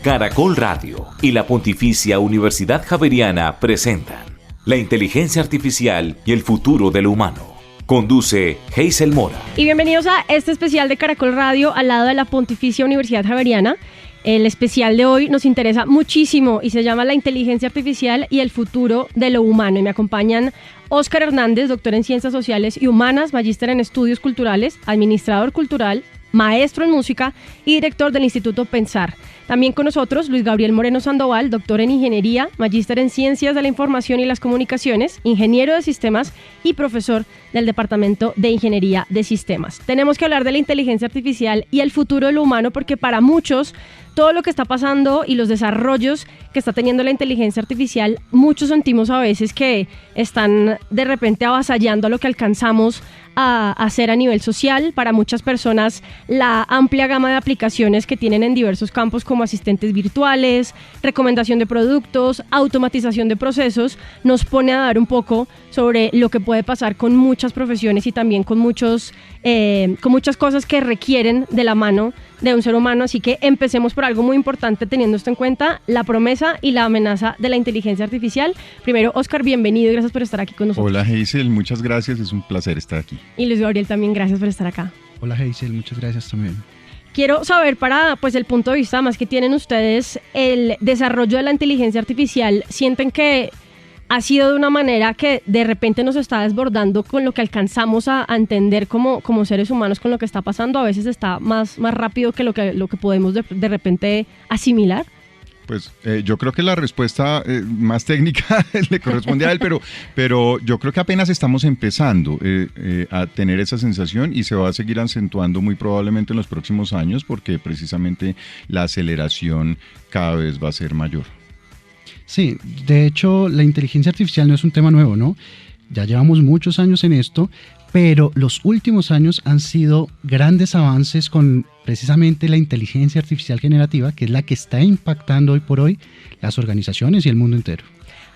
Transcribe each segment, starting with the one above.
Caracol Radio y la Pontificia Universidad Javeriana presentan La inteligencia artificial y el futuro de lo humano. Conduce Hazel Mora. Y bienvenidos a este especial de Caracol Radio al lado de la Pontificia Universidad Javeriana. El especial de hoy nos interesa muchísimo y se llama La inteligencia artificial y el futuro de lo humano. Y me acompañan Óscar Hernández, doctor en Ciencias Sociales y Humanas, magíster en Estudios Culturales, administrador cultural, maestro en música y director del Instituto Pensar. También con nosotros Luis Gabriel Moreno Sandoval, doctor en Ingeniería, magíster en Ciencias de la Información y las Comunicaciones, ingeniero de sistemas y profesor del Departamento de Ingeniería de Sistemas. Tenemos que hablar de la inteligencia artificial y el futuro de lo humano porque para muchos todo lo que está pasando y los desarrollos que está teniendo la inteligencia artificial, muchos sentimos a veces que están de repente avasallando a lo que alcanzamos a hacer a nivel social. Para muchas personas, la amplia gama de aplicaciones que tienen en diversos campos como asistentes virtuales, recomendación de productos, automatización de procesos, nos pone a dar un poco sobre lo que puede pasar con muchas profesiones y también con muchas cosas que requieren de la mano de un ser humano. Así que empecemos por algo muy importante teniendo esto en cuenta, la promesa y la amenaza de la inteligencia artificial. Primero, Óscar, bienvenido y gracias por estar aquí con nosotros. Hola Hazel, muchas gracias, es un placer estar aquí. Y Luis Gabriel también, gracias por estar acá. Hola Hazel, muchas gracias también. Quiero saber para el punto de vista más que tienen ustedes el desarrollo de la inteligencia artificial, ¿sienten que ha sido de una manera que de repente nos está desbordando con lo que alcanzamos a entender como seres humanos con lo que está pasando? A veces está más rápido que lo que podemos de repente asimilar. Pues yo creo que la respuesta más técnica le corresponde a él, pero yo creo que apenas estamos empezando a tener esa sensación y se va a seguir acentuando muy probablemente en los próximos años porque precisamente la aceleración cada vez va a ser mayor. Sí, de hecho la inteligencia artificial no es un tema nuevo, ¿no? Ya llevamos muchos años en esto, pero los últimos años han sido grandes avances con precisamente la inteligencia artificial generativa, que es la que está impactando hoy por hoy las organizaciones y el mundo entero.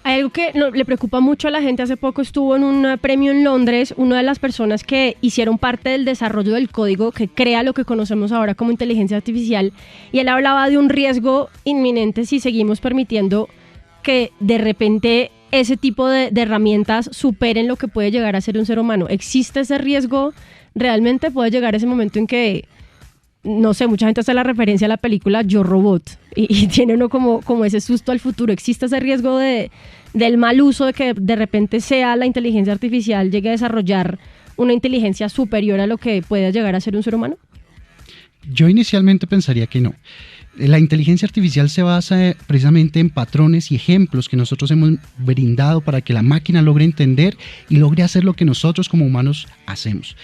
Hay algo que le preocupa mucho a la gente. Hace poco estuvo en un premio en Londres una de las personas que hicieron parte del desarrollo del código que crea lo que conocemos ahora como inteligencia artificial, y él hablaba de un riesgo inminente si seguimos permitiendo que de repente ese tipo de herramientas superen lo que puede llegar a ser un ser humano. ¿Existe ese riesgo? ¿Realmente puede llegar ese momento en que, no sé, mucha gente hace la referencia a la película Yo Robot y tiene uno como ese susto al futuro? ¿Existe ese riesgo del mal uso, de que de repente sea la inteligencia artificial llegue a desarrollar una inteligencia superior a lo que puede llegar a ser un ser humano? Yo inicialmente pensaría que no. La inteligencia artificial se basa precisamente en patrones y ejemplos que nosotros hemos brindado para que la máquina logre entender y logre hacer lo que nosotros como humanos hacemos.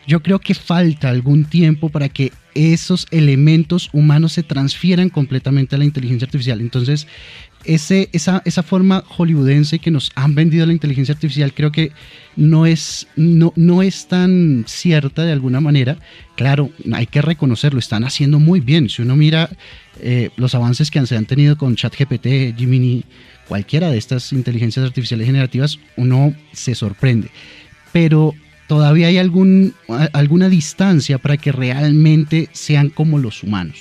Yo creo que falta algún tiempo para que esos elementos humanos se transfieran completamente a la inteligencia artificial. Entonces, esa forma hollywoodense que nos han vendido la inteligencia artificial creo que no es tan cierta de alguna manera. Claro, hay que reconocerlo, están haciendo muy bien. Si uno mira los avances que se han tenido con ChatGPT, Gemini, cualquiera de estas inteligencias artificiales generativas, uno se sorprende. Pero todavía hay alguna distancia para que realmente sean como los humanos.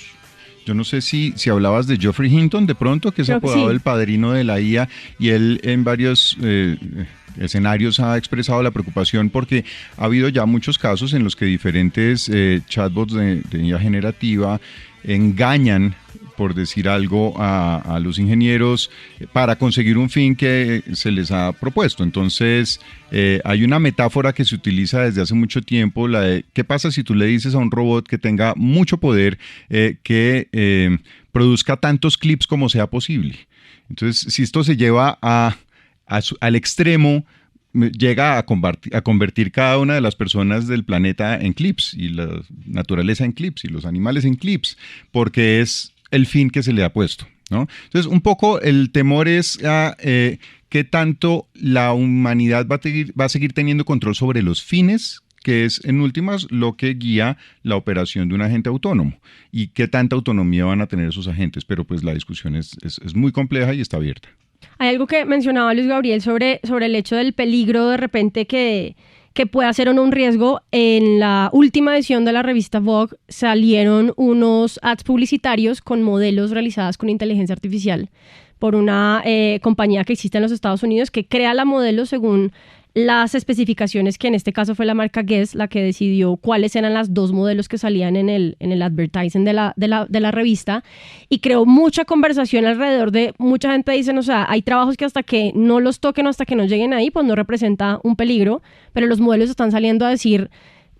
Yo no sé si hablabas de Geoffrey Hinton de pronto, que es apodado el padrino de la IA, y él en varios escenarios ha expresado la preocupación porque ha habido ya muchos casos en los que diferentes chatbots de IA generativa engañan, por decir algo, a los ingenieros para conseguir un fin que se les ha propuesto. Entonces, hay una metáfora que se utiliza desde hace mucho tiempo, la de ¿qué pasa si tú le dices a un robot que tenga mucho poder, que produzca tantos clips como sea posible? Entonces, si esto se lleva al extremo, llega a convertir cada una de las personas del planeta en clips, y la naturaleza en clips, y los animales en clips, porque es el fin que se le ha puesto, ¿no? Entonces, un poco el temor es a qué tanto la humanidad va a seguir teniendo control sobre los fines, que es en últimas lo que guía la operación de un agente autónomo, y qué tanta autonomía van a tener esos agentes. Pero pues la discusión es muy compleja y está abierta. Hay algo que mencionaba Luis Gabriel sobre el hecho del peligro de repente que que pueda ser o no un riesgo. En la última edición de la revista Vogue salieron unos ads publicitarios con modelos realizadas con inteligencia artificial por una compañía que existe en los Estados Unidos que crea la modelo según las especificaciones, que en este caso fue la marca Guess la que decidió cuáles eran las 2 modelos que salían en el advertising de la revista, y creó mucha conversación alrededor de, mucha gente dice, o sea, hay trabajos que hasta que no los toquen o hasta que no lleguen ahí, pues no representa un peligro, pero los modelos están saliendo a decir,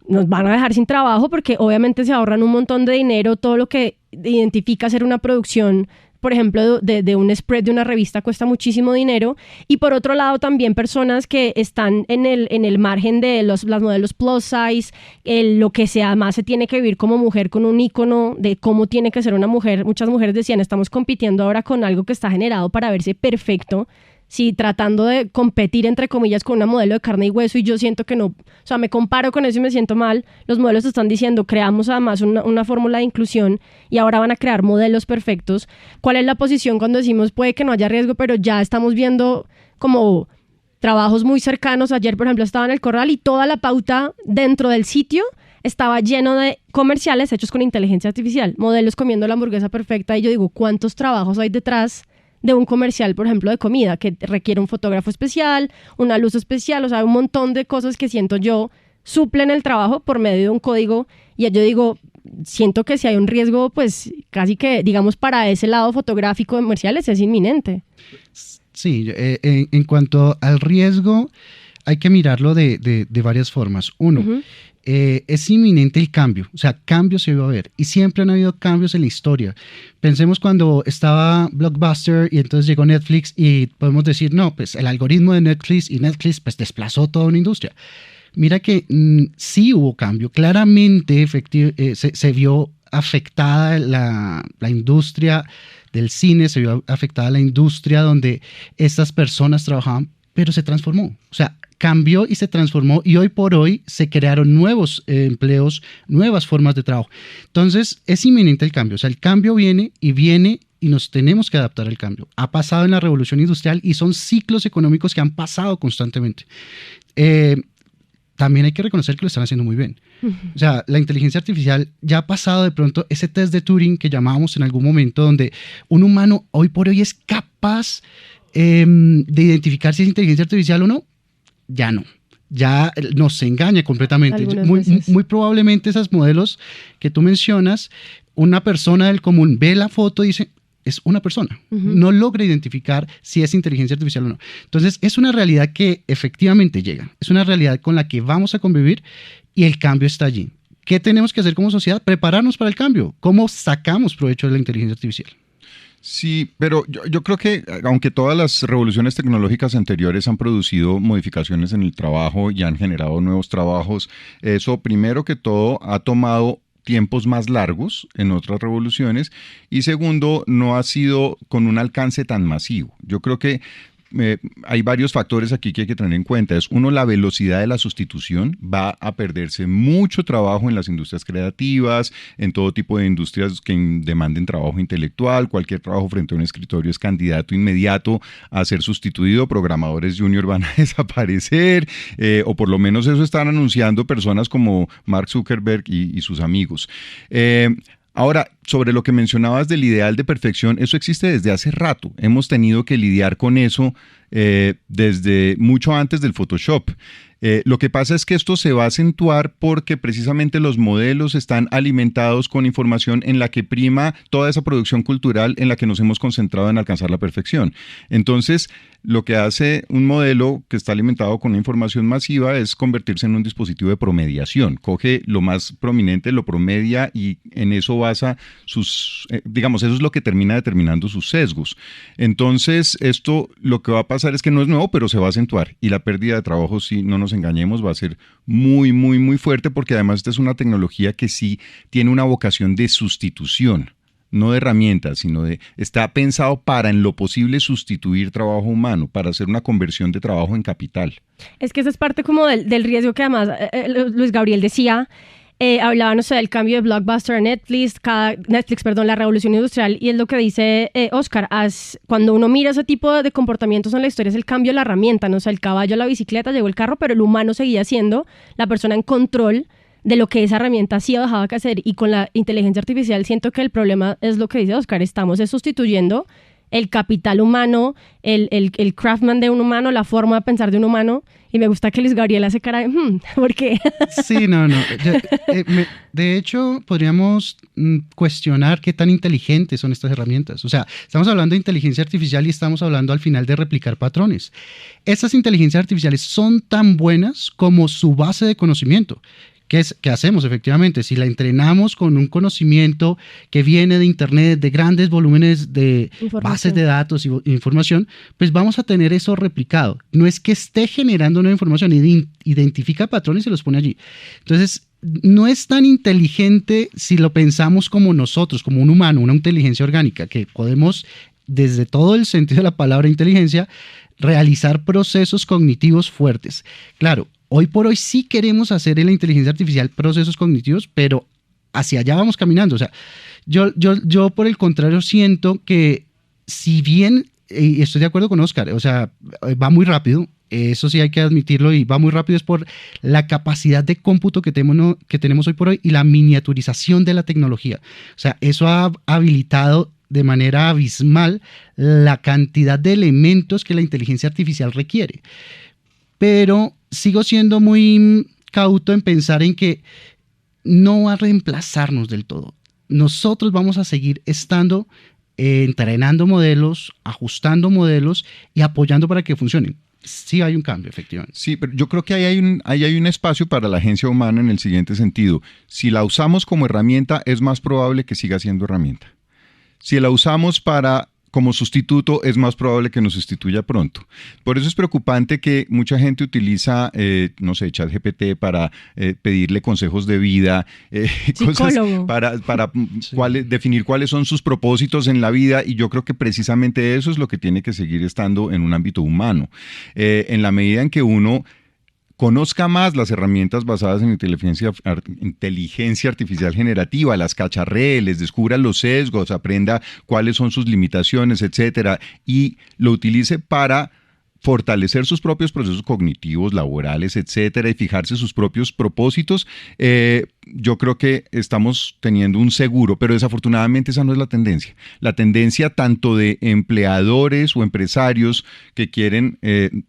nos van a dejar sin trabajo porque obviamente se ahorran un montón de dinero, todo lo que identifica ser una producción, por ejemplo, de un spread de una revista cuesta muchísimo dinero. Y por otro lado también personas que están en el margen de las modelos plus size, lo que sea, además se tiene que vivir como mujer con un ícono de cómo tiene que ser una mujer. Muchas mujeres decían, estamos compitiendo ahora con algo que está generado para verse perfecto, sí, tratando de competir entre comillas con una modelo de carne y hueso, y yo siento que no, o sea, me comparo con eso y me siento mal. Los modelos están diciendo, creamos además una fórmula de inclusión y ahora van a crear modelos perfectos. ¿Cuál es la posición cuando decimos puede que no haya riesgo, pero ya estamos viendo como trabajos muy cercanos? Ayer, por ejemplo, estaba en el Corral y toda la pauta dentro del sitio estaba lleno de comerciales hechos con inteligencia artificial, modelos comiendo la hamburguesa perfecta, y yo digo, ¿cuántos trabajos hay detrás de un comercial, por ejemplo, de comida, que requiere un fotógrafo especial, una luz especial? O sea, un montón de cosas que siento yo suplen el trabajo por medio de un código, y yo digo, siento que si hay un riesgo, pues casi que, digamos, para ese lado fotográfico de comerciales es inminente. Sí, en cuanto al riesgo, hay que mirarlo de varias formas. Uno, es inminente el cambio, o sea, cambios se va a haber, y siempre han habido cambios en la historia. Pensemos cuando estaba Blockbuster y entonces llegó Netflix, y podemos decir, no, pues el algoritmo de Netflix pues desplazó toda una industria. Mira que sí hubo cambio, claramente se vio afectada la industria del cine, se vio afectada la industria donde estas personas trabajaban, pero se transformó, o sea, cambió y se transformó, y hoy por hoy se crearon nuevos empleos, nuevas formas de trabajo. Entonces es inminente el cambio, o sea, el cambio viene y nos tenemos que adaptar al cambio. Ha pasado en la revolución industrial y son ciclos económicos que han pasado constantemente. También hay que reconocer que lo están haciendo muy bien. O sea, la inteligencia artificial ya ha pasado de pronto ese test de Turing que llamábamos en algún momento, donde un humano hoy por hoy es capaz de identificar si es inteligencia artificial o no. Ya no, ya nos engaña completamente. Muy probablemente esos modelos que tú mencionas, una persona del común ve la foto y dice, es una persona, no logra identificar si es inteligencia artificial o no. Entonces es una realidad que efectivamente llega, es una realidad con la que vamos a convivir, y el cambio está allí. ¿Qué tenemos que hacer como sociedad? Prepararnos para el cambio. ¿Cómo sacamos provecho de la inteligencia artificial? Sí, pero yo creo que aunque todas las revoluciones tecnológicas anteriores han producido modificaciones en el trabajo y han generado nuevos trabajos, eso primero que todo ha tomado tiempos más largos en otras revoluciones, y segundo, no ha sido con un alcance tan masivo. Yo creo que hay varios factores aquí que hay que tener en cuenta. Es uno, la velocidad de la sustitución. Va a perderse mucho trabajo en las industrias creativas, en todo tipo de industrias que demanden trabajo intelectual. Cualquier trabajo frente a un escritorio es candidato inmediato a ser sustituido. Programadores junior van a desaparecer, o por lo menos eso están anunciando personas como Mark Zuckerberg y sus amigos. Ahora, sobre lo que mencionabas del ideal de perfección, eso existe desde hace rato. Hemos tenido que lidiar con eso desde mucho antes del Photoshop. Lo que pasa es que esto se va a acentuar porque precisamente los modelos están alimentados con información en la que prima toda esa producción cultural en la que nos hemos concentrado en alcanzar la perfección. Entonces, lo que hace un modelo que está alimentado con una información masiva es convertirse en un dispositivo de promediación. Coge lo más prominente, lo promedia, y en eso basa sus, digamos, eso es lo que termina determinando sus sesgos. Entonces, esto lo que va a pasar es que no es nuevo, pero se va a acentuar, y la pérdida de trabajo, si no nos engañemos, va a ser muy, muy, muy fuerte, porque además esta es una tecnología que sí tiene una vocación de sustitución, no de herramientas, sino está pensado para en lo posible sustituir trabajo humano, para hacer una conversión de trabajo en capital. Es que esa es parte como del riesgo que además Luis Gabriel decía. hablaba, no sé, del cambio de Blockbuster a Netflix, la revolución industrial, y es lo que dice Oscar, cuando uno mira ese tipo de comportamientos en la historia es el cambio de la herramienta, no sé, el caballo a la bicicleta, llegó el carro, pero el humano seguía siendo la persona en control de lo que esa herramienta hacía o dejaba que hacer, y con la inteligencia artificial siento que el problema es lo que dice Oscar, estamos sustituyendo el capital humano, el craftman de un humano, la forma de pensar de un humano, y me gusta que Luis Gabriel hace cara de, ¿por qué? Sí, no. De hecho, podríamos cuestionar qué tan inteligentes son estas herramientas. O sea, estamos hablando de inteligencia artificial y estamos hablando al final de replicar patrones. Estas inteligencias artificiales son tan buenas como su base de conocimiento. ¿Qué hacemos efectivamente? Si la entrenamos con un conocimiento que viene de Internet, de grandes volúmenes de bases de datos y información, pues vamos a tener eso replicado. No es que esté generando nueva información, identifica patrones y los pone allí. Entonces, no es tan inteligente si lo pensamos como nosotros, como un humano, una inteligencia orgánica, que podemos, desde todo el sentido de la palabra inteligencia, realizar procesos cognitivos fuertes. Claro, hoy por hoy sí queremos hacer en la inteligencia artificial procesos cognitivos, pero hacia allá vamos caminando. O sea, yo por el contrario siento que si bien, y estoy de acuerdo con Oscar, o sea, va muy rápido, eso sí hay que admitirlo, y va muy rápido es por la capacidad de cómputo que tenemos hoy por hoy y la miniaturización de la tecnología. O sea, eso ha habilitado de manera abismal la cantidad de elementos que la inteligencia artificial requiere. Pero sigo siendo muy cauto en pensar en que no va a reemplazarnos del todo. Nosotros vamos a seguir estando entrenando modelos, ajustando modelos y apoyando para que funcionen. Sí hay un cambio, efectivamente. Sí, pero yo creo que ahí hay un espacio para la agencia humana en el siguiente sentido. Si la usamos como herramienta, es más probable que siga siendo herramienta. Si la usamos como sustituto, es más probable que nos sustituya pronto. Por eso es preocupante que mucha gente utiliza, no sé, ChatGPT para pedirle consejos de vida, cosas para definir cuáles son sus propósitos en la vida, y yo creo que precisamente eso es lo que tiene que seguir estando en un ámbito humano. En la medida en que uno conozca más las herramientas basadas en inteligencia artificial generativa, las cacharree, les descubra los sesgos, aprenda cuáles son sus limitaciones, etcétera, y lo utilice para fortalecer sus propios procesos cognitivos, laborales, etcétera, y fijarse sus propios propósitos, yo creo que estamos teniendo un seguro, pero desafortunadamente esa no es la tendencia. La tendencia tanto de empleadores o empresarios que quieren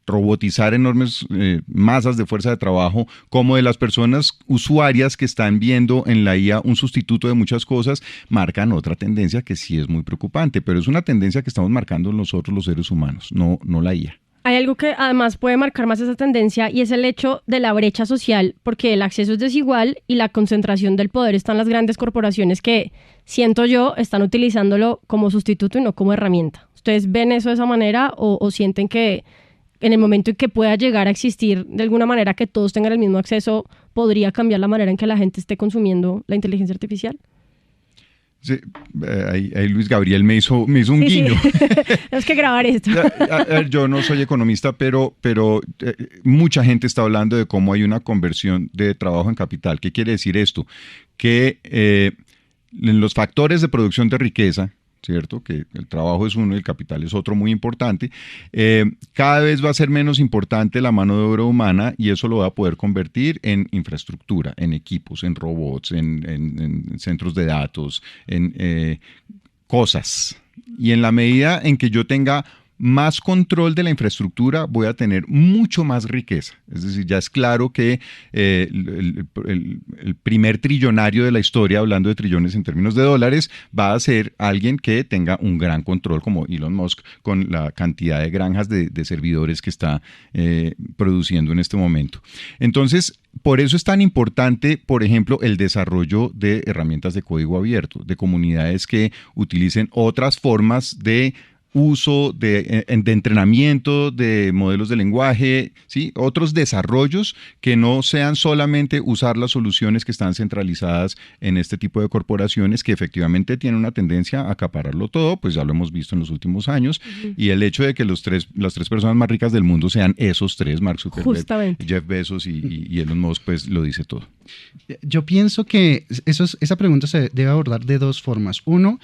robotizar enormes masas de fuerza de trabajo, como de las personas usuarias que están viendo en la IA un sustituto de muchas cosas, marcan otra tendencia que sí es muy preocupante, pero es una tendencia que estamos marcando nosotros los seres humanos, no la IA. Hay algo que además puede marcar más esa tendencia, y es el hecho de la brecha social, porque el acceso es desigual y la concentración del poder está en las grandes corporaciones que, siento yo, están utilizándolo como sustituto y no como herramienta. ¿Ustedes ven eso de esa manera o sienten que en el momento en que pueda llegar a existir de alguna manera que todos tengan el mismo acceso, podría cambiar la manera en que la gente esté consumiendo la inteligencia artificial? Sí, ahí Luis Gabriel me hizo un guiño. Sí. Tenemos que grabar esto. Yo no soy economista, pero mucha gente está hablando de cómo hay una conversión de trabajo en capital. ¿Qué quiere decir esto? Que en los factores de producción de riqueza, ¿cierto? Que el trabajo es uno y el capital es otro muy importante. Cada vez va a ser menos importante la mano de obra humana, y eso lo va a poder convertir en infraestructura, en equipos, en robots, en centros de datos, en cosas. Y en la medida en que yo tenga más control de la infraestructura, voy a tener mucho más riqueza. Es decir, ya es claro que el primer trillonario de la historia, hablando de trillones en términos de dólares, va a ser alguien que tenga un gran control, como Elon Musk, con la cantidad de granjas de servidores que está produciendo en este momento. Entonces, por eso es tan importante, por ejemplo, el desarrollo de herramientas de código abierto, de comunidades que utilicen otras formas de uso de entrenamiento de modelos de lenguaje, ¿sí? Otros desarrollos que no sean solamente usar las soluciones que están centralizadas en este tipo de corporaciones que efectivamente tienen una tendencia a acapararlo todo, pues ya lo hemos visto en los últimos años, y el hecho de que las tres personas más ricas del mundo sean esos tres, Mark Zuckerberg, justamente, Jeff Bezos y Elon Musk, pues lo dice todo. Yo pienso que esa pregunta se debe abordar de dos formas. Uno,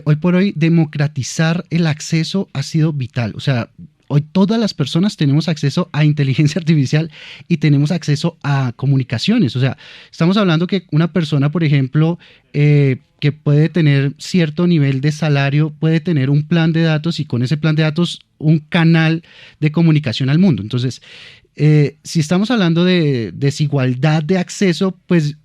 hoy por hoy democratizar el acceso ha sido vital. O sea, hoy todas las personas tenemos acceso a inteligencia artificial y tenemos acceso a comunicaciones. O sea, estamos hablando que una persona, por ejemplo, que puede tener cierto nivel de salario, puede tener un plan de datos y con ese plan de datos un canal de comunicación al mundo. Entonces, si estamos hablando de desigualdad de acceso, pues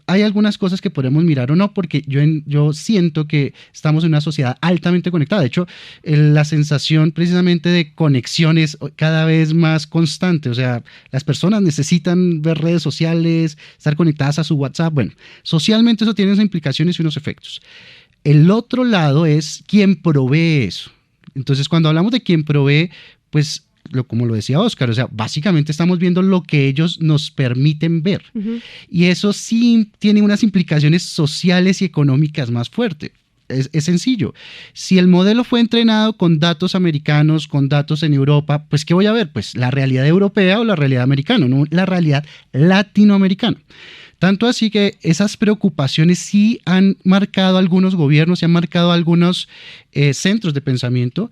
hay algunas cosas que podemos mirar o no, porque yo siento que estamos en una sociedad altamente conectada. De hecho, la sensación precisamente de conexión es cada vez más constante. O sea, las personas necesitan ver redes sociales, estar conectadas a su WhatsApp. Bueno, socialmente eso tiene unas implicaciones y unos efectos. El otro lado es quién provee eso. Entonces, cuando hablamos de quién provee, pues como lo decía Oscar, o sea, básicamente estamos viendo lo que ellos nos permiten ver. Y eso sí tiene unas implicaciones sociales y económicas más fuertes. Es sencillo. Si el modelo fue entrenado con datos americanos, con datos en Europa, pues ¿qué voy a ver? Pues la realidad europea o la realidad americana, no la realidad latinoamericana. Tanto así que esas preocupaciones sí han marcado algunos gobiernos, y han marcado algunos centros de pensamiento.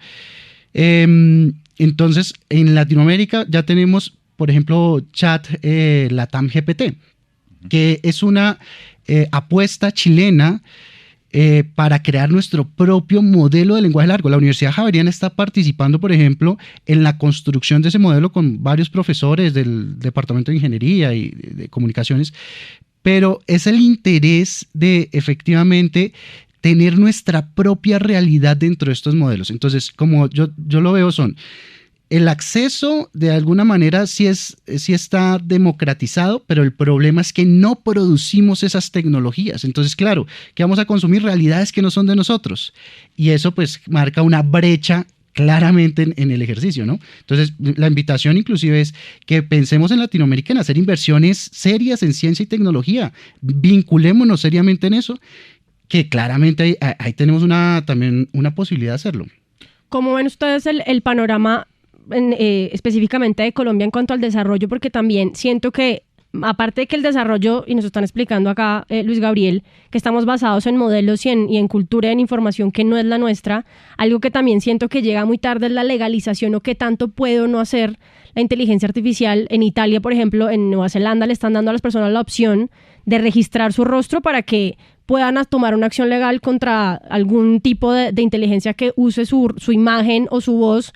Entonces, en Latinoamérica ya tenemos, por ejemplo, Chat Latam GPT, que es una apuesta chilena para crear nuestro propio modelo de lenguaje largo. La Universidad Javeriana está participando, por ejemplo, en la construcción de ese modelo con varios profesores del Departamento de Ingeniería y de Comunicaciones, pero es el interés de efectivamente tener nuestra propia realidad dentro de estos modelos. Entonces, como yo lo veo, el acceso de alguna manera sí está democratizado, pero el problema es que no producimos esas tecnologías. Entonces, claro, que vamos a consumir realidades que no son de nosotros. Y eso pues marca una brecha claramente en el ejercicio, ¿no? Entonces, la invitación inclusive es que pensemos en Latinoamérica en hacer inversiones serias en ciencia y tecnología. Vinculémonos seriamente en eso, que claramente ahí tenemos también una posibilidad de hacerlo. ¿Cómo ven ustedes el panorama específicamente de Colombia en cuanto al desarrollo? Porque también siento que, aparte de que el desarrollo, y nos están explicando acá Luis Gabriel, que estamos basados en modelos y en cultura y en información que no es la nuestra, algo que también siento que llega muy tarde es la legalización o qué tanto puede o no hacer la inteligencia artificial. En Italia, por ejemplo, en Nueva Zelanda le están dando a las personas la opción de registrar su rostro para que puedan tomar una acción legal contra algún tipo de inteligencia que use su imagen o su voz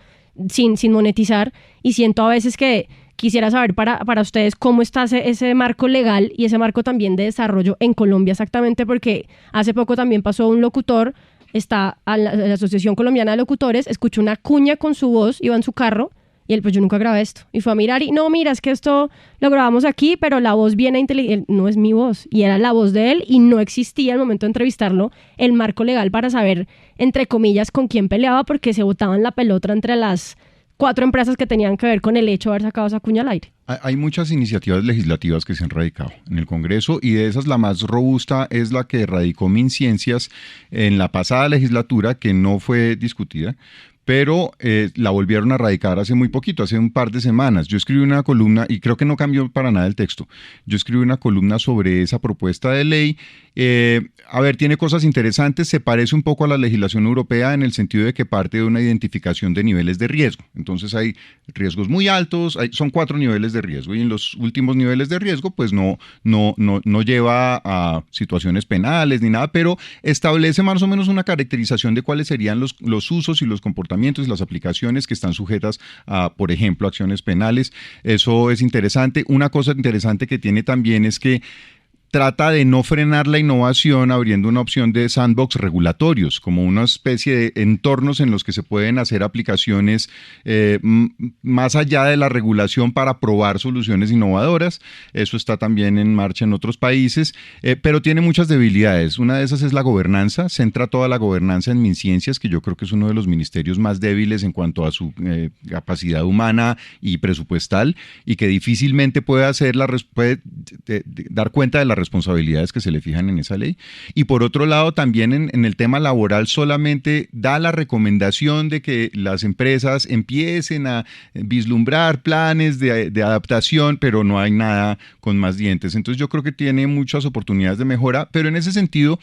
sin monetizar. Y siento a veces que quisiera saber para ustedes cómo está ese marco legal y ese marco también de desarrollo en Colombia exactamente, porque hace poco también pasó un locutor, está a la Asociación Colombiana de Locutores, escuchó una cuña con su voz, iba en su carro, y él, pues yo nunca grabé esto. Y fue a mirar y, no, mira, es que esto lo grabamos aquí, pero la voz viene inteligente. No es mi voz. Y era la voz de él y no existía al momento de entrevistarlo el marco legal para saber, entre comillas, con quién peleaba, porque se botaban la pelota entre las 4 empresas que tenían que ver con el hecho de haber sacado esa cuña al aire. Hay muchas iniciativas legislativas que se han radicado en el Congreso, y de esas la más robusta es la que radicó MinCiencias en la pasada legislatura, que no fue discutida, pero la volvieron a radicar hace muy poquito, hace un par de semanas. Yo escribí una columna, y creo que no cambió para nada el texto. Yo escribí una columna sobre esa propuesta de ley. A ver, tiene cosas interesantes, se parece un poco a la legislación europea en el sentido de que parte de una identificación de niveles de riesgo. Entonces hay riesgos muy altos, son 4 niveles de riesgo, y en los últimos niveles de riesgo pues no lleva a situaciones penales ni nada, pero establece más o menos una caracterización de cuáles serían los usos y los comportamientos y las aplicaciones que están sujetas a, por ejemplo, acciones penales. Eso es interesante. Una cosa interesante que tiene también es que trata de no frenar la innovación abriendo una opción de sandbox regulatorios, como una especie de entornos en los que se pueden hacer aplicaciones más allá de la regulación para probar soluciones innovadoras. Eso está también en marcha en otros países, pero tiene muchas debilidades. Una de esas es la gobernanza. Centra toda la gobernanza en MinCiencias, que yo creo que es uno de los ministerios más débiles en cuanto a su capacidad humana y presupuestal, y que difícilmente puede dar cuenta de las responsabilidades que se le fijan en esa ley. Y por otro lado, también en el tema laboral solamente da la recomendación de que las empresas empiecen a vislumbrar planes de adaptación, pero no hay nada con más dientes. Entonces yo creo que tiene muchas oportunidades de mejora, pero en ese sentido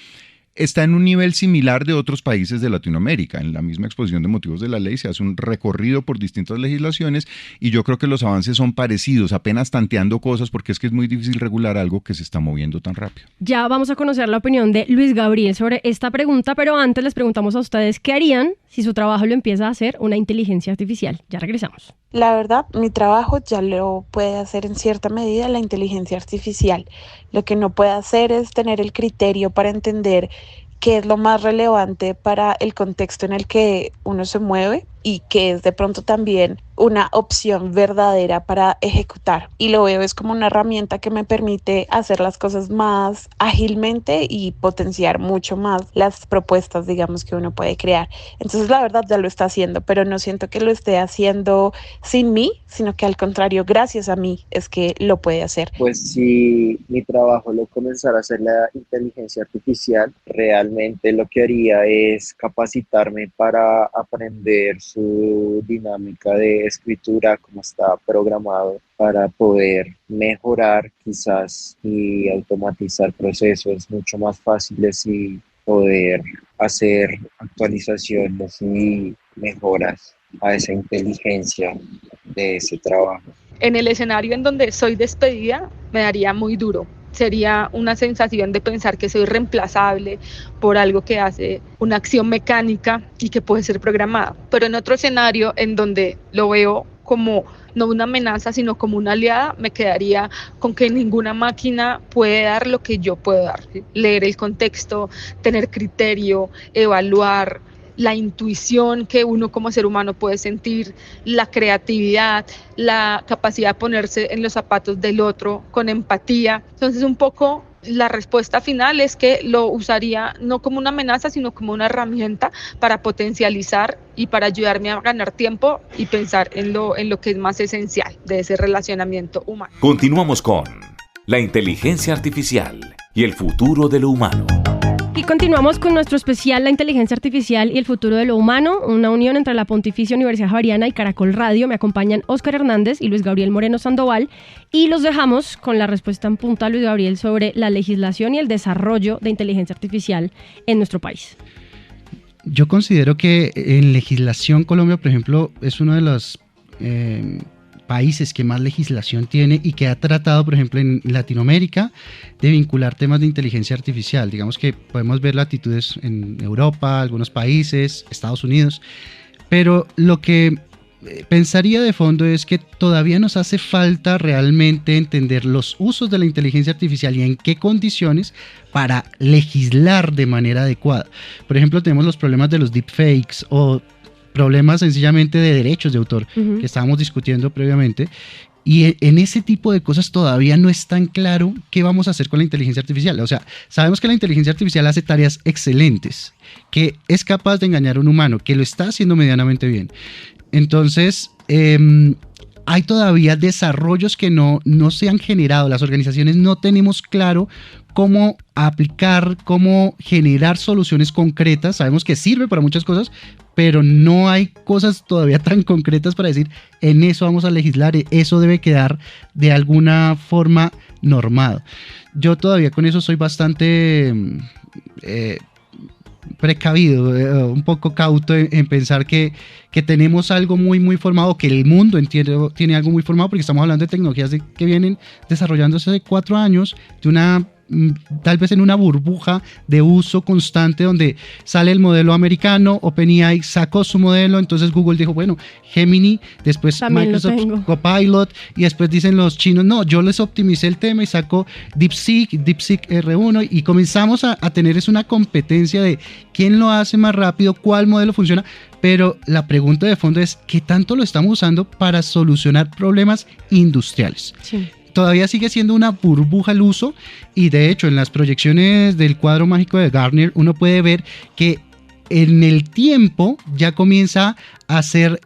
está en un nivel similar de otros países de Latinoamérica. En la misma exposición de motivos de la ley se hace un recorrido por distintas legislaciones y yo creo que los avances son parecidos, apenas tanteando cosas, porque es que es muy difícil regular algo que se está moviendo tan rápido. Ya vamos a conocer la opinión de Luis Gabriel sobre esta pregunta, pero antes les preguntamos a ustedes qué harían si su trabajo lo empieza a hacer una inteligencia artificial. Ya regresamos. La verdad, mi trabajo ya lo puede hacer en cierta medida la inteligencia artificial. Lo que no puede hacer es tener el criterio para entender qué es lo más relevante para el contexto en el que uno se mueve y que es de pronto también una opción verdadera para ejecutar. Y lo veo es como una herramienta que me permite hacer las cosas más ágilmente y potenciar mucho más las propuestas, digamos, que uno puede crear. Entonces, la verdad, ya lo está haciendo, pero no siento que lo esté haciendo sin mí, sino que al contrario, gracias a mí es que lo puede hacer. Pues si mi trabajo lo comenzara a hacer la inteligencia artificial, realmente lo que haría es capacitarme para aprender su dinámica de escritura, cómo está programado, para poder mejorar quizás y automatizar procesos mucho más fáciles y poder hacer actualizaciones y mejoras a esa inteligencia de ese trabajo. En el escenario en donde soy despedida, me daría muy duro. Sería una sensación de pensar que soy reemplazable por algo que hace una acción mecánica y que puede ser programada. Pero en otro escenario en donde lo veo como no una amenaza, sino como una aliada, me quedaría con que ninguna máquina puede dar lo que yo puedo dar. Leer el contexto, tener criterio, evaluar, la intuición que uno como ser humano puede sentir, la creatividad, la capacidad de ponerse en los zapatos del otro con empatía. Entonces, un poco la respuesta final es que lo usaría no como una amenaza, sino como una herramienta para potencializar y para ayudarme a ganar tiempo y pensar en lo que es más esencial de ese relacionamiento humano. Continuamos con la inteligencia artificial y el futuro de lo humano. Y continuamos con nuestro especial La inteligencia artificial y el futuro de lo humano, una unión entre la Pontificia Universidad Javeriana y Caracol Radio. Me acompañan Óscar Hernández y Luis Gabriel Moreno Sandoval y los dejamos con la respuesta en punta, Luis Gabriel, sobre la legislación y el desarrollo de inteligencia artificial en nuestro país. Yo considero que en legislación Colombia, por ejemplo, es uno de los países que más legislación tiene y que ha tratado, por ejemplo, en Latinoamérica, de vincular temas de inteligencia artificial. Digamos que podemos ver latitudes en Europa, algunos países, Estados Unidos, pero lo que pensaría de fondo es que todavía nos hace falta realmente entender los usos de la inteligencia artificial y en qué condiciones para legislar de manera adecuada. Por ejemplo, tenemos los problemas de los deepfakes o problemas sencillamente de derechos de autor que estábamos discutiendo previamente, y en ese tipo de cosas todavía no es tan claro qué vamos a hacer con la inteligencia artificial. O sea, sabemos que la inteligencia artificial hace tareas excelentes, que es capaz de engañar a un humano, que lo está haciendo medianamente bien. Entonces, hay todavía desarrollos que no se han generado. Las organizaciones no tenemos claro cómo aplicar, cómo generar soluciones concretas. Sabemos que sirve para muchas cosas, pero no hay cosas todavía tan concretas para decir, en eso vamos a legislar, eso debe quedar de alguna forma normado. Yo todavía con eso soy bastante precavido, un poco cauto en pensar que tenemos algo muy formado, que el mundo tiene algo muy formado, porque estamos hablando de tecnologías que vienen desarrollándose hace 4 años, de una tal vez en una burbuja de uso constante donde sale el modelo americano, OpenAI sacó su modelo, entonces Google dijo, bueno, Gemini, después también Microsoft Copilot, y después dicen los chinos, no, yo les optimicé el tema y saco DeepSeek R1, y comenzamos a tener una competencia de quién lo hace más rápido, cuál modelo funciona, pero la pregunta de fondo es, ¿qué tanto lo estamos usando para solucionar problemas industriales? Sí. Todavía sigue siendo una burbuja el uso, y de hecho en las proyecciones del cuadro mágico de Gartner uno puede ver que en el tiempo ya comienza a ser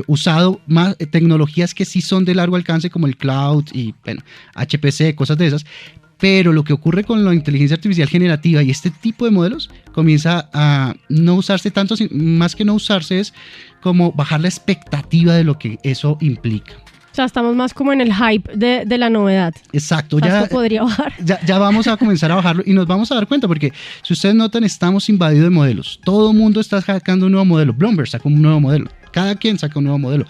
usado más tecnologías que sí son de largo alcance como el cloud y bueno, HPC, cosas de esas. Pero lo que ocurre con la inteligencia artificial generativa y este tipo de modelos comienza a no usarse tanto, más que no usarse es como bajar la expectativa de lo que eso implica. O sea, estamos más como en el hype de la novedad. Exacto. O sea, esto podría bajar. Ya vamos a comenzar a bajarlo y nos vamos a dar cuenta porque si ustedes notan estamos invadidos de modelos. Todo el mundo está sacando un nuevo modelo. Bloomberg sacó un nuevo modelo. Cada quien saca un nuevo modelo.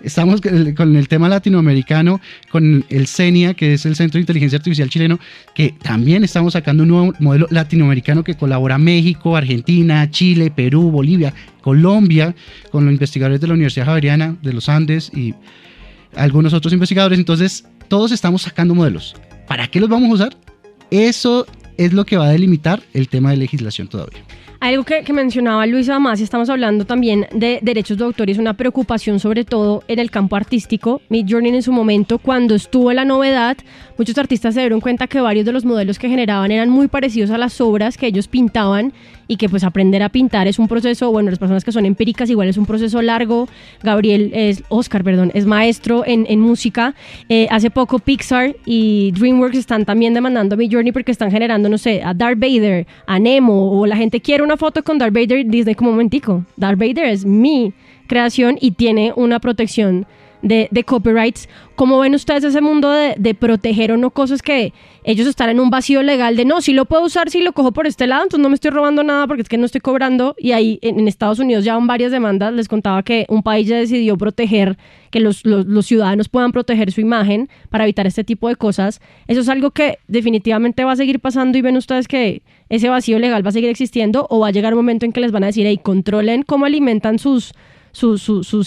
Estamos con el tema latinoamericano, con el CENIA, que es el Centro de Inteligencia Artificial chileno, que también estamos sacando un nuevo modelo latinoamericano que colabora México, Argentina, Chile, Perú, Bolivia, Colombia, con los investigadores de la Universidad Javeriana, de los Andes y algunos otros investigadores. Entonces, todos estamos sacando modelos. ¿Para qué los vamos a usar? Eso es lo que va a delimitar el tema de legislación todavía. Algo que mencionaba Luis Además, estamos hablando también de derechos de autor, y es una preocupación sobre todo en el campo artístico. Midjourney en su momento, cuando estuvo la novedad, muchos artistas se dieron cuenta que varios de los modelos que generaban eran muy parecidos a las obras que ellos pintaban, y que pues aprender a pintar es un proceso, bueno, las personas que son empíricas igual es un proceso largo. Oscar es maestro en música. Hace poco Pixar y DreamWorks están también demandando a Midjourney porque están generando, no sé, a Darth Vader, a Nemo, o la gente quiere una foto con Darth Vader. Disney como momentico, Darth Vader es mi creación y tiene una protección de copyrights. ¿Cómo ven ustedes ese mundo de proteger o no cosas que ellos están en un vacío legal de no, si lo puedo usar, si lo cojo por este lado, entonces no me estoy robando nada porque es que no estoy cobrando? Y ahí en Estados Unidos ya van varias demandas. Les contaba que un país ya decidió proteger, que los ciudadanos puedan proteger su imagen para evitar este tipo de cosas. Eso es algo que definitivamente va a seguir pasando, y ven ustedes que ese vacío legal va a seguir existiendo, o va a llegar un momento en que les van a decir, hey, controlen cómo alimentan sus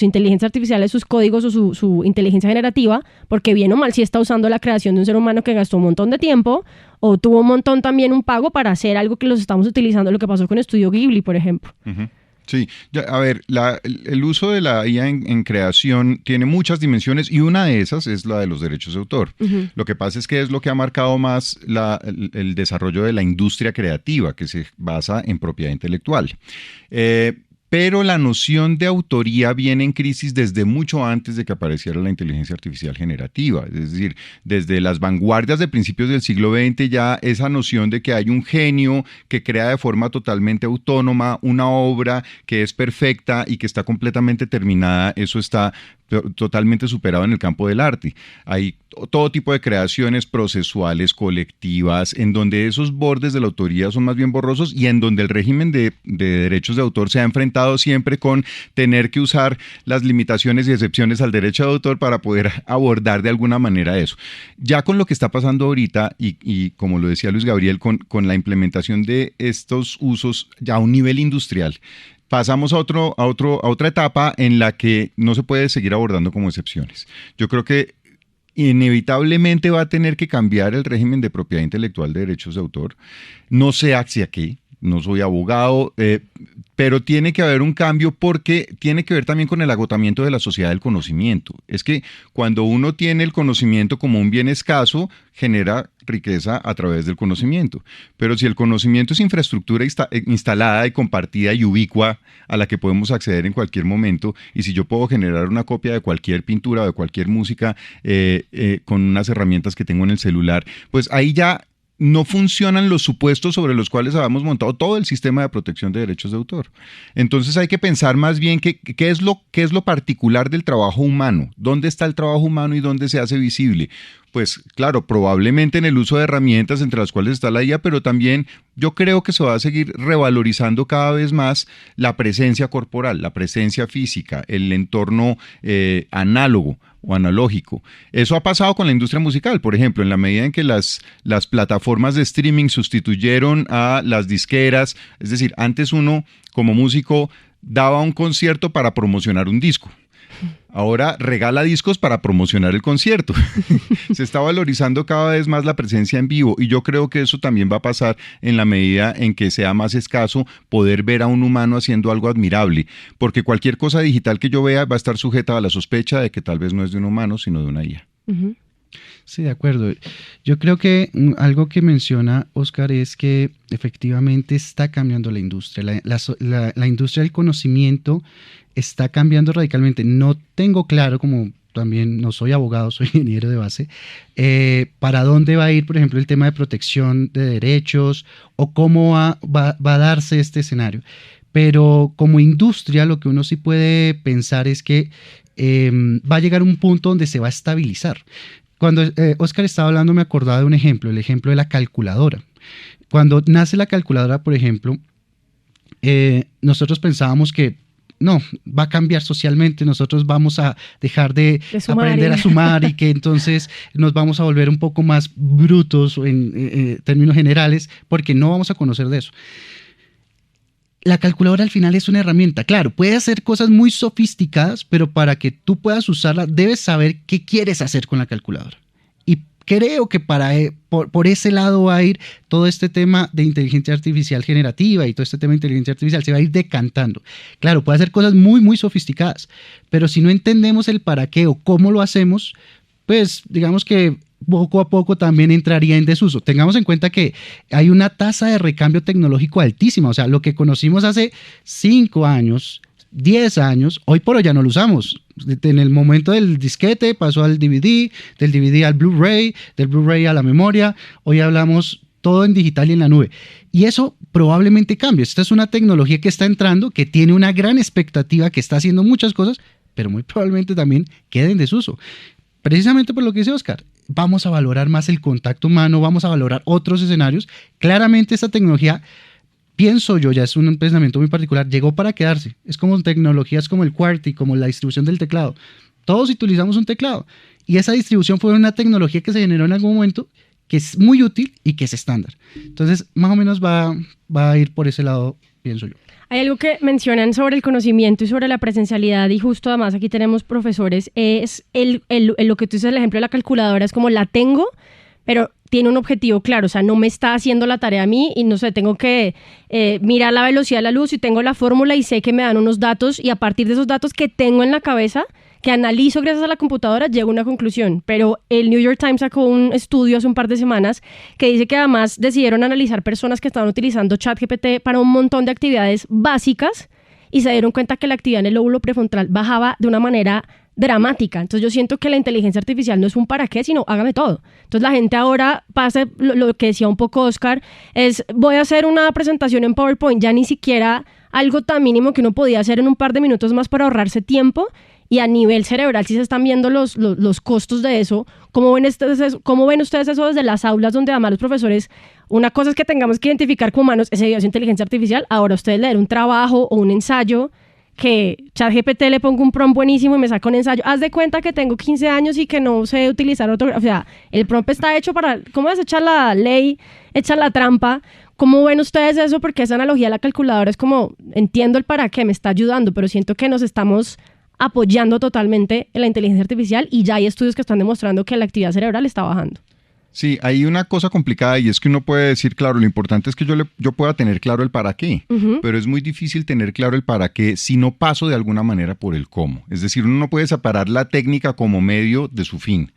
inteligencias artificiales, sus códigos o su inteligencia generativa, porque bien o mal si está usando la creación de un ser humano que gastó un montón de tiempo o tuvo un montón también un pago para hacer algo que los estamos utilizando, lo que pasó con Estudio Ghibli, por ejemplo. Uh-huh. Sí, a ver, el uso de la IA en creación tiene muchas dimensiones, y una de esas es la de los derechos de autor. Uh-huh. Lo que pasa es que es lo que ha marcado más el desarrollo de la industria creativa, que se basa en propiedad intelectual. Pero la noción de autoría viene en crisis desde mucho antes de que apareciera la inteligencia artificial generativa. Es decir, desde las vanguardias de principios del siglo XX ya esa noción de que hay un genio que crea de forma totalmente autónoma una obra que es perfecta y que está completamente terminada, eso está totalmente superado en el campo del arte. Hay todo tipo de creaciones procesuales, colectivas, en donde esos bordes de la autoría son más bien borrosos, y en donde el régimen de derechos de autor se ha enfrentado siempre con tener que usar las limitaciones y excepciones al derecho de autor para poder abordar de alguna manera eso. Ya con lo que está pasando ahorita, y como lo decía Luis Gabriel, con la implementación de estos usos ya a un nivel industrial, pasamos a otra etapa en la que no se puede seguir abordando como excepciones. Yo creo que inevitablemente va a tener que cambiar el régimen de propiedad intelectual de derechos de autor. No sé hacia qué, no soy abogado, pero tiene que haber un cambio porque tiene que ver también con el agotamiento de la sociedad del conocimiento. Es que cuando uno tiene el conocimiento como un bien escaso, genera riqueza a través del conocimiento. Pero si el conocimiento es infraestructura instalada y compartida y ubicua a la que podemos acceder en cualquier momento, y si yo puedo generar una copia de cualquier pintura o de cualquier música con unas herramientas que tengo en el celular, pues ahí ya no funcionan los supuestos sobre los cuales habíamos montado todo el sistema de protección de derechos de autor. Entonces hay que pensar más bien qué es lo particular del trabajo humano, dónde está el trabajo humano y dónde se hace visible. pues claro, probablemente en el uso de herramientas entre las cuales está la IA, pero también yo creo que se va a seguir revalorizando cada vez más la presencia corporal, la presencia física, el entorno análogo o analógico. Eso ha pasado con la industria musical, por ejemplo, en la medida en que las plataformas de streaming sustituyeron a las disqueras, es decir, antes uno como músico daba un concierto para promocionar un disco. Ahora regala discos para promocionar el concierto. Se está valorizando cada vez más la presencia en vivo y yo creo que eso también va a pasar en la medida en que sea más escaso poder ver a un humano haciendo algo admirable, porque cualquier cosa digital que yo vea va a estar sujeta a la sospecha de que tal vez no es de un humano, sino de una IA. Uh-huh. Sí, de acuerdo. Yo creo que algo que menciona Oscar es que efectivamente está cambiando la industria. La industria del conocimiento está cambiando radicalmente. No tengo claro, como también no soy abogado, soy ingeniero de base, para dónde va a ir, por ejemplo, el tema de protección de derechos o cómo va a darse este escenario. Pero como industria lo que uno sí puede pensar es que va a llegar un punto donde se va a estabilizar. Cuando Oscar estaba hablando me acordaba de un ejemplo, el ejemplo de la calculadora. Cuando nace la calculadora, por ejemplo, nosotros pensábamos que no, va a cambiar socialmente, nosotros vamos a dejar de aprender a sumar y que entonces nos vamos a volver un poco más brutos en términos generales porque no vamos a conocer de eso. La calculadora al final es una herramienta, claro, puede hacer cosas muy sofisticadas, pero para que tú puedas usarla debes saber qué quieres hacer con la calculadora. Y creo que por ese lado va a ir todo este tema de inteligencia artificial generativa y todo este tema de inteligencia artificial se va a ir decantando. Claro, puede hacer cosas muy, muy sofisticadas, pero si no entendemos el para qué o cómo lo hacemos, pues digamos que poco a poco también entraría en desuso. Tengamos en cuenta que hay una tasa de recambio tecnológico altísima, o sea, lo que conocimos hace 5 años, 10 años, hoy por hoy ya no lo usamos. En el momento del disquete pasó al DVD, del DVD al Blu-ray, del Blu-ray a la memoria, hoy hablamos todo en digital y en la nube. Y eso probablemente cambie. Esta es una tecnología que está entrando, que tiene una gran expectativa, que está haciendo muchas cosas, pero muy probablemente también quede en desuso. Precisamente por lo que dice Oscar, vamos a valorar más el contacto humano, vamos a valorar otros escenarios. Claramente esta tecnología, pienso yo, ya es un pensamiento muy particular, llegó para quedarse. Es como tecnologías como el QWERTY, como la distribución del teclado. Todos utilizamos un teclado y esa distribución fue una tecnología que se generó en algún momento que es muy útil y que es estándar. Entonces, más o menos va a ir por ese lado, pienso yo. Hay algo que mencionan sobre el conocimiento y sobre la presencialidad y justo además aquí tenemos profesores, es lo que tú dices, el ejemplo de la calculadora, es como la tengo, pero tiene un objetivo claro, o sea, no me está haciendo la tarea a mí y no sé, tengo que mirar la velocidad de la luz y tengo la fórmula y sé que me dan unos datos y a partir de esos datos que tengo en la cabeza, que analizo gracias a la computadora, llego a una conclusión. Pero el New York Times sacó un estudio hace un par de semanas que dice que además decidieron analizar personas que estaban utilizando ChatGPT para un montón de actividades básicas y se dieron cuenta que la actividad en el lóbulo prefrontal bajaba de una manera dramática. Entonces yo siento que la inteligencia artificial no es un para qué, sino hágame todo. Entonces la gente ahora pasa, lo que decía un poco Oscar, es voy a hacer una presentación en PowerPoint, ya ni siquiera algo tan mínimo que uno podía hacer en un par de minutos más para ahorrarse tiempo. Y a nivel cerebral, si se están viendo los costos de eso, ¿cómo ven ustedes eso desde las aulas donde además los profesores, una cosa es que tengamos que identificar como humanos, ese es inteligencia artificial, ahora ustedes leer un trabajo o un ensayo, que ChatGPT le pongo un prompt buenísimo y me saca un ensayo, haz de cuenta que tengo 15 años y que no sé utilizar otro, o sea, el prompt está hecho para, ¿cómo es? Echar la ley, echar la trampa. ¿Cómo ven ustedes eso? Porque esa analogía de la calculadora es como, entiendo el para qué, me está ayudando, pero siento que nos estamos apoyando totalmente en la inteligencia artificial y ya hay estudios que están demostrando que la actividad cerebral está bajando. Sí, hay una cosa complicada y es que uno puede decir, claro, lo importante es que yo pueda tener claro el para qué, pero es muy difícil tener claro el para qué si no paso de alguna manera por el cómo. Es decir, uno no puede separar la técnica como medio de su fin,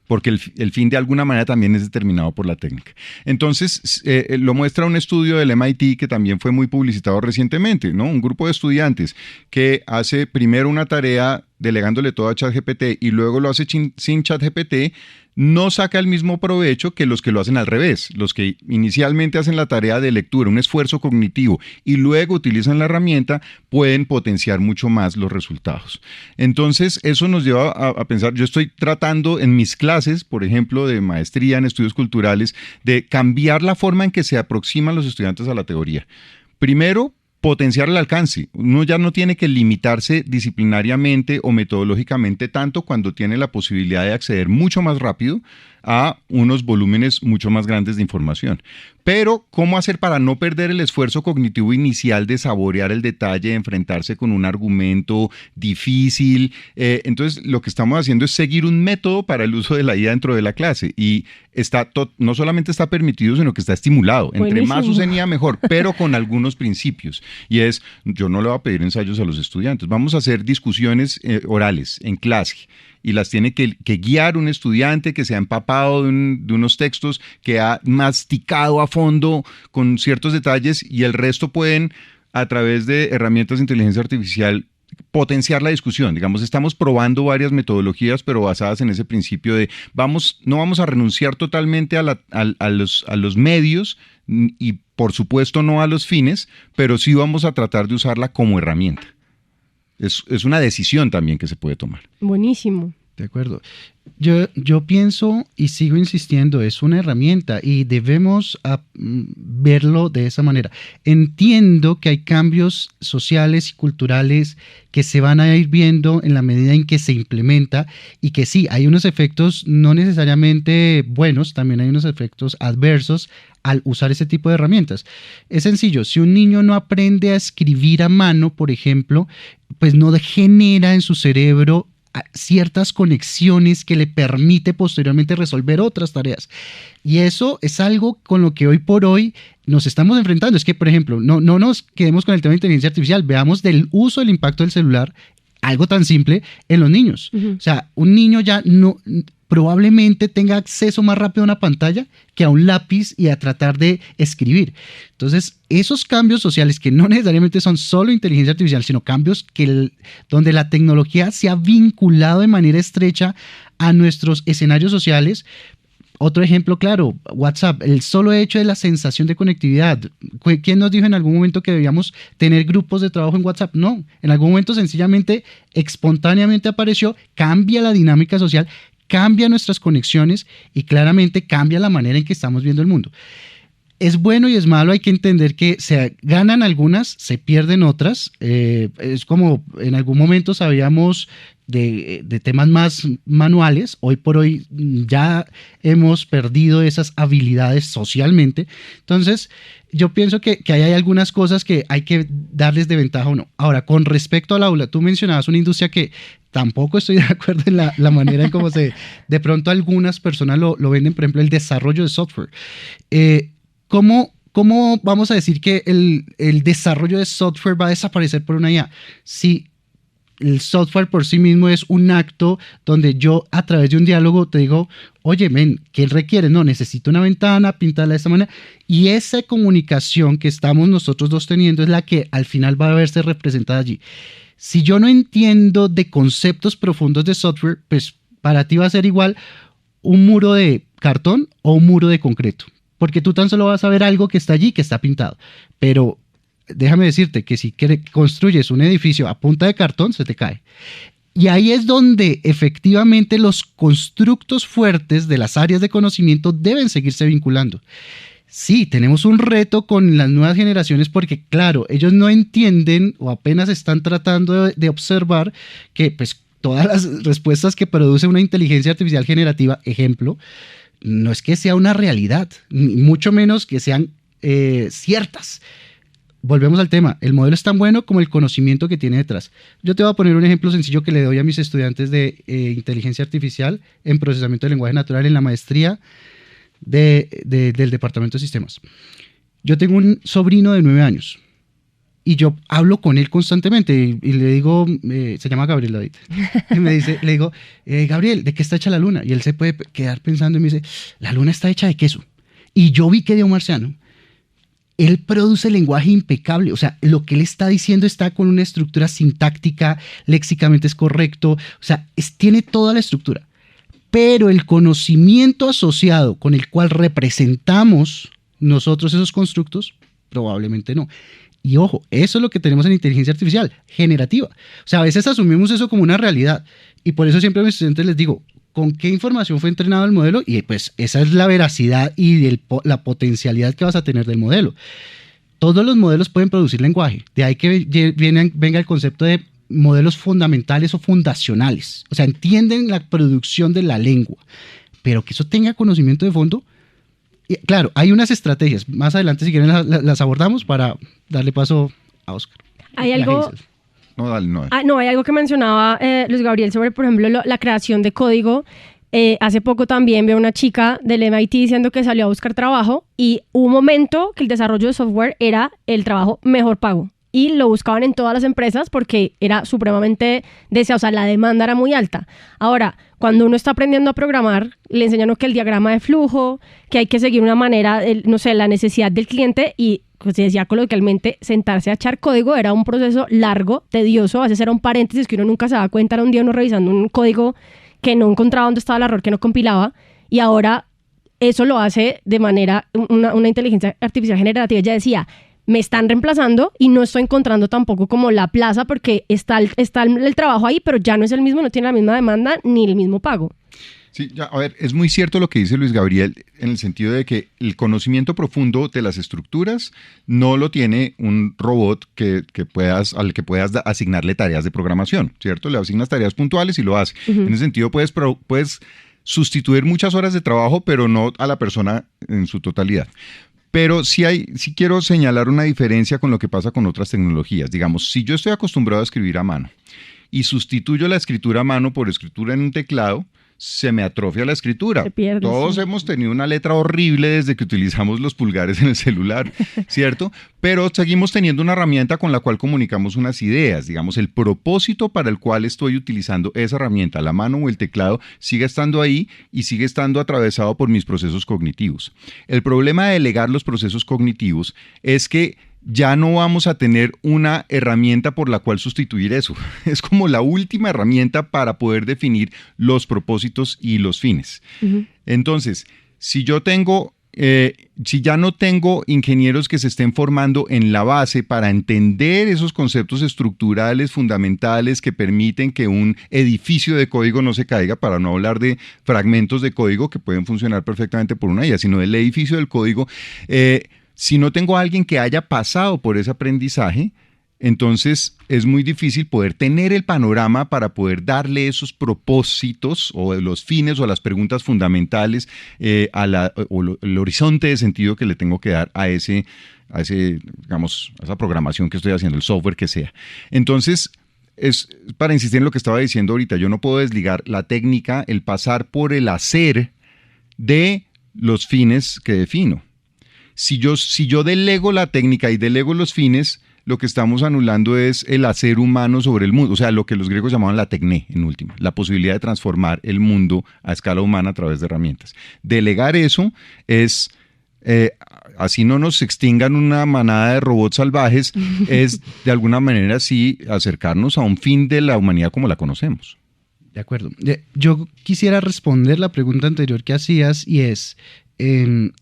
porque el fin de alguna manera también es determinado por la técnica. Entonces, lo muestra un estudio del MIT que también fue muy publicitado recientemente, ¿no? Un grupo de estudiantes que hace primero una tarea delegándole todo a ChatGPT y luego lo hace sin ChatGPT, no saca el mismo provecho que los que lo hacen al revés, los que inicialmente hacen la tarea de lectura, un esfuerzo cognitivo y luego utilizan la herramienta, pueden potenciar mucho más los resultados. Entonces, eso nos lleva a pensar, yo estoy tratando en mis clases, por ejemplo, de maestría en estudios culturales, de cambiar la forma en que se aproximan los estudiantes a la teoría. Primero, potenciar el alcance. Uno ya no tiene que limitarse disciplinariamente o metodológicamente tanto cuando tiene la posibilidad de acceder mucho más rápido a unos volúmenes mucho más grandes de información. Pero, ¿cómo hacer para no perder el esfuerzo cognitivo inicial de saborear el detalle, de enfrentarse con un argumento difícil? Entonces, lo que estamos haciendo es seguir un método para el uso de la IA dentro de la clase y no solamente está permitido, sino que está estimulado. Entre más usen IA mejor, pero con algunos principios. Y yo no le voy a pedir ensayos a los estudiantes, vamos a hacer discusiones orales en clase. Y las tiene que guiar un estudiante que se ha empapado de unos textos, que ha masticado a fondo con ciertos detalles y el resto pueden, a través de herramientas de inteligencia artificial, potenciar la discusión. Digamos, estamos probando varias metodologías, pero basadas en ese principio de no vamos a renunciar totalmente a los medios y, por supuesto, no a los fines, pero sí vamos a tratar de usarla como herramienta. Es una decisión también que se puede tomar. Buenísimo. De acuerdo. Yo pienso y sigo insistiendo, es una herramienta y debemos verlo de esa manera. Entiendo que hay cambios sociales y culturales que se van a ir viendo en la medida en que se implementa y que sí, hay unos efectos no necesariamente buenos, también hay unos efectos adversos al usar ese tipo de herramientas. Es sencillo, si un niño no aprende a escribir a mano, por ejemplo, pues no genera en su cerebro ciertas conexiones que le permite posteriormente resolver otras tareas. Y eso es algo con lo que hoy por hoy nos estamos enfrentando. Es que, por ejemplo, no nos quedemos con el tema de inteligencia artificial, veamos del uso del impacto del celular, algo tan simple, en los niños. O sea, un niño ya probablemente tenga acceso más rápido a una pantalla que a un lápiz y a tratar de escribir. Entonces, esos cambios sociales que no necesariamente son solo inteligencia artificial, sino cambios donde la tecnología se ha vinculado de manera estrecha a nuestros escenarios sociales. Otro ejemplo claro, WhatsApp, el solo hecho de la sensación de conectividad. ¿Quién nos dijo en algún momento que debíamos tener grupos de trabajo en WhatsApp? No, en algún momento sencillamente, espontáneamente apareció, cambia la dinámica social, cambia nuestras conexiones y claramente cambia la manera en que estamos viendo el mundo. Es bueno y es malo, hay que entender que se ganan algunas, se pierden otras. Es como en algún momento sabíamos de temas más manuales, hoy por hoy ya hemos perdido esas habilidades socialmente. Entonces, yo pienso que hay algunas cosas que hay que darles de ventaja o no. Ahora, con respecto al aula, tú mencionabas una industria que tampoco estoy de acuerdo en la manera en cómo de pronto algunas personas lo venden, por ejemplo, el desarrollo de software. ¿Cómo vamos a decir que el desarrollo de software va a desaparecer por una IA? Si el software por sí mismo es un acto donde yo a través de un diálogo te digo, oye, ¿qué requiere? No, necesito una ventana, pintarla de esta manera. Y esa comunicación que estamos nosotros dos teniendo es la que al final va a verse representada allí. Si yo no entiendo de conceptos profundos de software, pues para ti va a ser igual un muro de cartón o un muro de concreto. Porque tú tan solo vas a ver algo que está allí, que está pintado. Pero déjame decirte que si construyes un edificio a punta de cartón, se te cae. Y ahí es donde efectivamente los constructos fuertes de las áreas de conocimiento deben seguirse vinculando. Sí, tenemos un reto con las nuevas generaciones porque, claro, ellos no entienden o apenas están tratando de observar que pues, todas las respuestas que produce una inteligencia artificial generativa, ejemplo, no es que sea una realidad, ni mucho menos que sean ciertas. Volvemos al tema, el modelo es tan bueno como el conocimiento que tiene detrás. Yo te voy a poner un ejemplo sencillo que le doy a mis estudiantes de inteligencia artificial en procesamiento de lenguaje natural en la maestría del departamento de sistemas. Yo tengo un sobrino de 9 años y yo hablo con él constantemente y le digo, se llama Gabriel David, y le digo, Gabriel, ¿de qué está hecha la luna? Y él se puede quedar pensando y me dice, la luna está hecha de queso. Y yo vi que de un marciano. él produce lenguaje impecable, o sea, lo que él está diciendo está con una estructura sintáctica, léxicamente es correcto, o sea, tiene toda la estructura, pero el conocimiento asociado con el cual representamos nosotros esos constructos, probablemente no. Y ojo, eso es lo que tenemos en inteligencia artificial, generativa. O sea, a veces asumimos eso como una realidad y por eso siempre a mis estudiantes les digo, ¿con qué información fue entrenado el modelo? Y pues esa es la veracidad y la potencialidad que vas a tener del modelo. Todos los modelos pueden producir lenguaje, de ahí que venga el concepto de modelos fundamentales o fundacionales. O sea, entienden la producción de la lengua, pero que eso tenga conocimiento de fondo. Y claro, hay unas estrategias. Más adelante, si quieren, las abordamos para darle paso a Oscar. Hay algo... No, dale, no. Hay algo que mencionaba Luis Gabriel sobre, por ejemplo, la creación de código. Hace poco también veo una chica del MIT diciendo que salió a buscar trabajo y hubo un momento que el desarrollo de software era el trabajo mejor pago. Y lo buscaban en todas las empresas porque era supremamente deseado, o sea, la demanda era muy alta. Ahora, cuando uno está aprendiendo a programar, le enseñan que el diagrama de flujo, que hay que seguir una manera, no sé, la necesidad del cliente y, como se decía coloquialmente, sentarse a echar código era un proceso largo, tedioso, a veces era un paréntesis que uno nunca se daba cuenta, era un día uno revisando un código que no encontraba dónde estaba el error, que no compilaba, y ahora eso lo hace de manera, una inteligencia artificial generativa. Ella decía, me están reemplazando y no estoy encontrando tampoco como la plaza porque está el trabajo ahí, pero ya no es el mismo, no tiene la misma demanda ni el mismo pago. Sí, ya, a ver, es muy cierto lo que dice Luis Gabriel en el sentido de que el conocimiento profundo de las estructuras no lo tiene un robot al que puedas asignarle tareas de programación, ¿cierto? Le asignas tareas puntuales y lo hace. Uh-huh. En ese sentido puedes sustituir muchas horas de trabajo, pero no a la persona en su totalidad. Pero sí quiero señalar una diferencia con lo que pasa con otras tecnologías. Digamos, si yo estoy acostumbrado a escribir a mano y sustituyo la escritura a mano por escritura en un teclado, se me atrofia la escritura. Se pierde, Todos sí. hemos tenido una letra horrible desde que utilizamos los pulgares en el celular, ¿cierto? Pero seguimos teniendo una herramienta con la cual comunicamos unas ideas. Digamos, el propósito para el cual estoy utilizando esa herramienta, la mano o el teclado, sigue estando ahí y sigue estando atravesado por mis procesos cognitivos. El problema de delegar los procesos cognitivos es que ya no vamos a tener una herramienta por la cual sustituir eso. Es como la última herramienta para poder definir los propósitos y los fines. Uh-huh. Entonces, si ya no tengo ingenieros que se estén formando en la base para entender esos conceptos estructurales fundamentales que permiten que un edificio de código no se caiga, para no hablar de fragmentos de código que pueden funcionar perfectamente por una IA, sino del edificio del código, si no tengo a alguien que haya pasado por ese aprendizaje, entonces es muy difícil poder tener el panorama para poder darle esos propósitos o los fines o las preguntas fundamentales el horizonte de sentido que le tengo que dar a esa programación que estoy haciendo, el software que sea. Entonces, es para insistir en lo que estaba diciendo ahorita, yo no puedo desligar la técnica, el pasar por el hacer de los fines que defino. Si yo delego la técnica y delego los fines, lo que estamos anulando es el hacer humano sobre el mundo, o sea, lo que los griegos llamaban la tecné, en última, la posibilidad de transformar el mundo a escala humana a través de herramientas. Delegar eso es, así no nos extingan una manada de robots salvajes, es de alguna manera sí acercarnos a un fin de la humanidad como la conocemos. De acuerdo. Yo quisiera responder la pregunta anterior que hacías y es...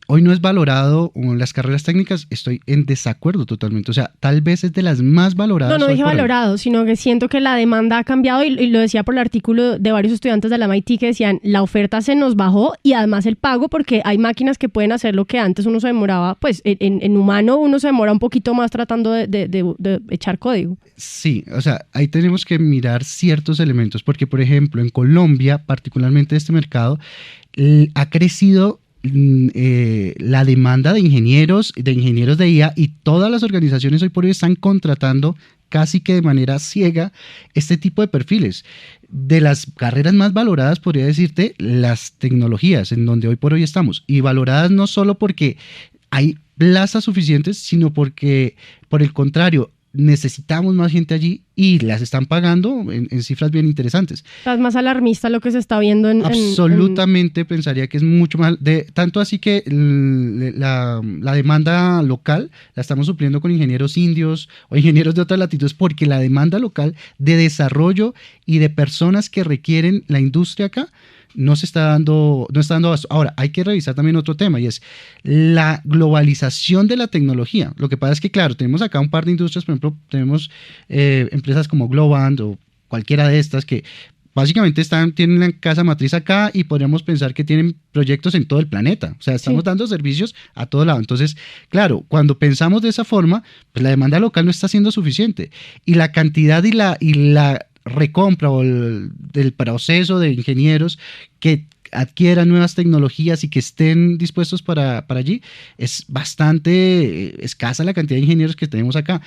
hoy no es valorado las carreras técnicas, estoy en desacuerdo totalmente, o sea, tal vez es de las más valoradas. No dije valorado, sino que siento que la demanda ha cambiado y lo decía por el artículo de varios estudiantes de la MIT que decían, la oferta se nos bajó y además el pago porque hay máquinas que pueden hacer lo que antes uno se demoraba, pues en humano uno se demora un poquito más tratando de echar código. Sí, o sea, ahí tenemos que mirar ciertos elementos, porque por ejemplo en Colombia, particularmente este mercado, ha crecido la demanda de ingenieros de IA y todas las organizaciones hoy por hoy están contratando casi que de manera ciega este tipo de perfiles. De las carreras más valoradas, podría decirte, las tecnologías, en donde hoy por hoy estamos, y valoradas no solo porque hay plazas suficientes, sino porque, por el contrario, necesitamos más gente allí y las están pagando en cifras bien interesantes. Es más alarmista lo que se está viendo Absolutamente pensaría que es mucho más, tanto así que la demanda local la estamos supliendo con ingenieros indios o ingenieros de otras latitudes, porque la demanda local de desarrollo y de personas que requieren la industria acá no está dando abasto. Ahora, hay que revisar también otro tema, y es la globalización de la tecnología. Lo que pasa es que, claro, tenemos acá un par de industrias, por ejemplo, tenemos empresas como Globant o cualquiera de estas que básicamente tienen la casa matriz acá y podríamos pensar que tienen proyectos en todo el planeta. O sea, estamos dando servicios a todo lado. Entonces, claro, cuando pensamos de esa forma, pues la demanda local no está siendo suficiente. Y la cantidad y la recompra o del proceso de ingenieros que adquieran nuevas tecnologías y que estén dispuestos para allí, es bastante escasa la cantidad de ingenieros que tenemos acá.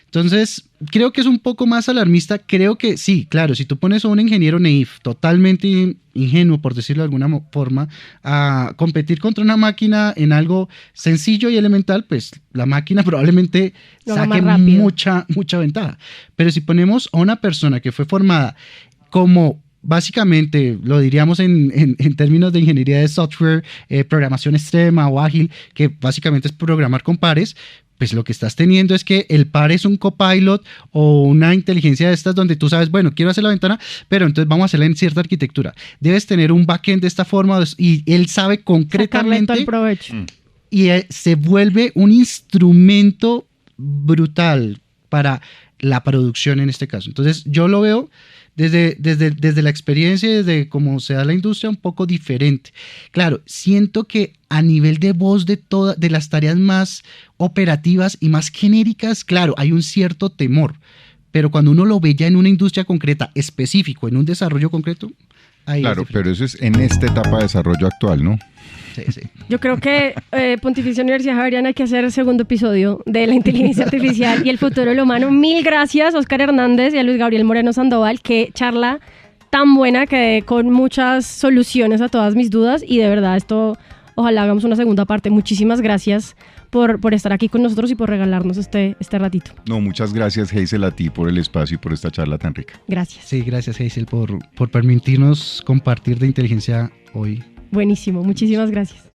Entonces, creo que es un poco más alarmista. Creo que sí, claro, si tú pones a un ingeniero naif, totalmente ingenuo, por decirlo de alguna forma, a competir contra una máquina en algo sencillo y elemental, pues la máquina probablemente saque mucha ventaja. Pero si ponemos a una persona que fue formada como, básicamente, lo diríamos en términos de ingeniería de software, programación extrema o ágil, que básicamente es programar con pares, pues lo que estás teniendo es que el par es un copilot o una inteligencia de estas donde tú sabes, bueno, quiero hacer la ventana, pero entonces vamos a hacerla en cierta arquitectura. Debes tener un backend de esta forma y él sabe concretamente. Sacarle todo el provecho. Y se vuelve un instrumento brutal para la producción en este caso. Entonces yo lo veo desde la experiencia y desde cómo se da la industria un poco diferente. Claro, siento que a nivel de voz de las tareas más operativas y más genéricas, claro, hay un cierto temor, pero cuando uno lo ve ya en una industria concreta, específico, en un desarrollo concreto, ahí claro, pero eso es en esta etapa de desarrollo actual, ¿no? Sí. Yo creo que Pontificia Universidad Javeriana hay que hacer el segundo episodio de la inteligencia artificial y el futuro del humano. Mil gracias, Óscar Hernández y a Luis Gabriel Moreno Sandoval. Qué charla tan buena, quedé con muchas soluciones a todas mis dudas y de verdad esto, ojalá hagamos una segunda parte. Muchísimas gracias por estar aquí con nosotros y por regalarnos este ratito. No, muchas gracias, Hazel, a ti por el espacio y por esta charla tan rica. Gracias. Sí, gracias, Hazel, por permitirnos compartir de inteligencia hoy. Buenísimo, muchísimas gracias.